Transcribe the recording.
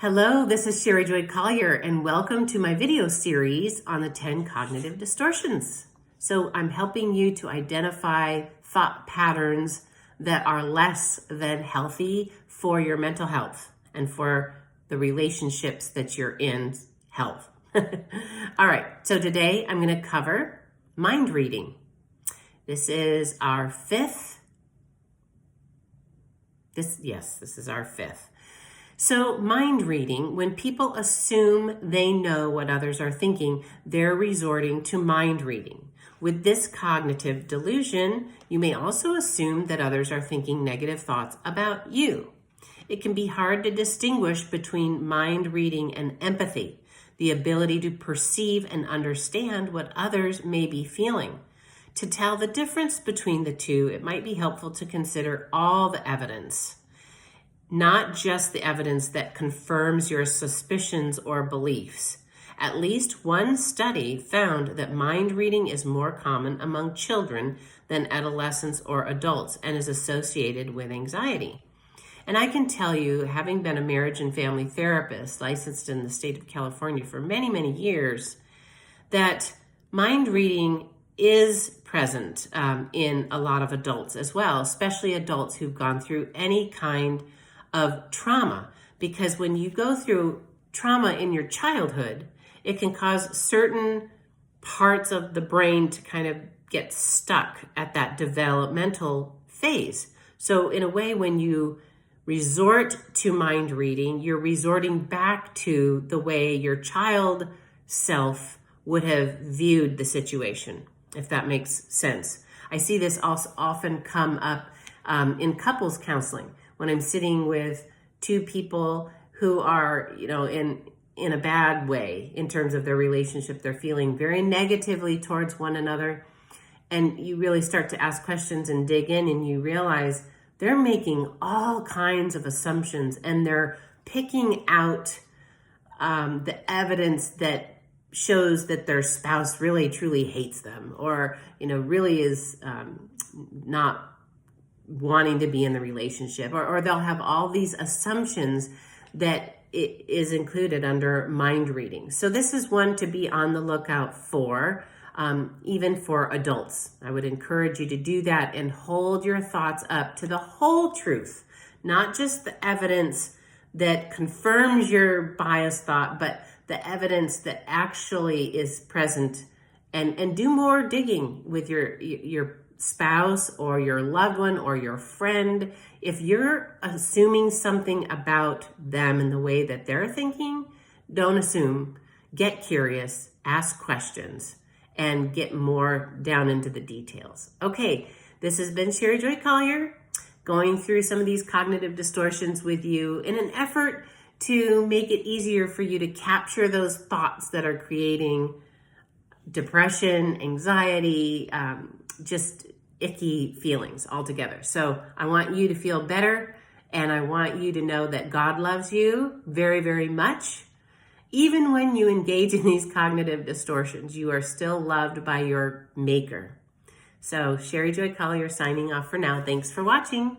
Hello, this is Sherry Joy Collier, and welcome to my video series on the 10 cognitive distortions. So I'm helping you to identify thought patterns that are less than healthy for your mental health and for the relationships that you're in health. All right, so today I'm going to cover mind reading. This is our fifth. This is our fifth. So mind reading, when people assume they know what others are thinking, they're resorting to mind reading. With this cognitive delusion, you may also assume that others are thinking negative thoughts about you. It can be hard to distinguish between mind reading and empathy, the ability to perceive and understand what others may be feeling. To tell the difference between the two, it might be helpful to consider all the evidence. Not just the evidence that confirms your suspicions or beliefs. At least one study found that mind reading is more common among children than adolescents or adults and is associated with anxiety. And I can tell you, having been a marriage and family therapist licensed in the state of California for many, many years, that mind reading is present in a lot of adults as well, especially adults who've gone through any kind of trauma, because when you go through trauma in your childhood, it can cause certain parts of the brain to kind of get stuck at that developmental phase. So in a way, when you resort to mind reading, you're resorting back to the way your child self would have viewed the situation, if that makes sense. I see this also often come up in couples counseling. When I'm sitting with two people who are, in a bad way in terms of their relationship, they're feeling very negatively towards one another, and you really start to ask questions and dig in, and you realize they're making all kinds of assumptions, and they're picking out the evidence that shows that their spouse really truly hates them, or really is not wanting to be in the relationship, or they'll have all these assumptions that it is included under mind reading. So this is one to be on the lookout for, even for adults. I would encourage you to do that and hold your thoughts up to the whole truth, not just the evidence that confirms your biased thought, but the evidence that actually is present, and do more digging with your spouse or your loved one or your friend. If you're assuming something about them and the way that they're thinking, don't assume. Get curious, ask questions, and get more down into the details. Okay, this has been Sherry Joy Collier, going through some of these cognitive distortions with you in an effort to make it easier for you to capture those thoughts that are creating depression, anxiety, just icky feelings altogether. So I want you to feel better, and I want you to know that God loves you very, very much. Even when you engage in these cognitive distortions, you are still loved by your Maker. So Sherry Joy Collier signing off for now. Thanks for watching.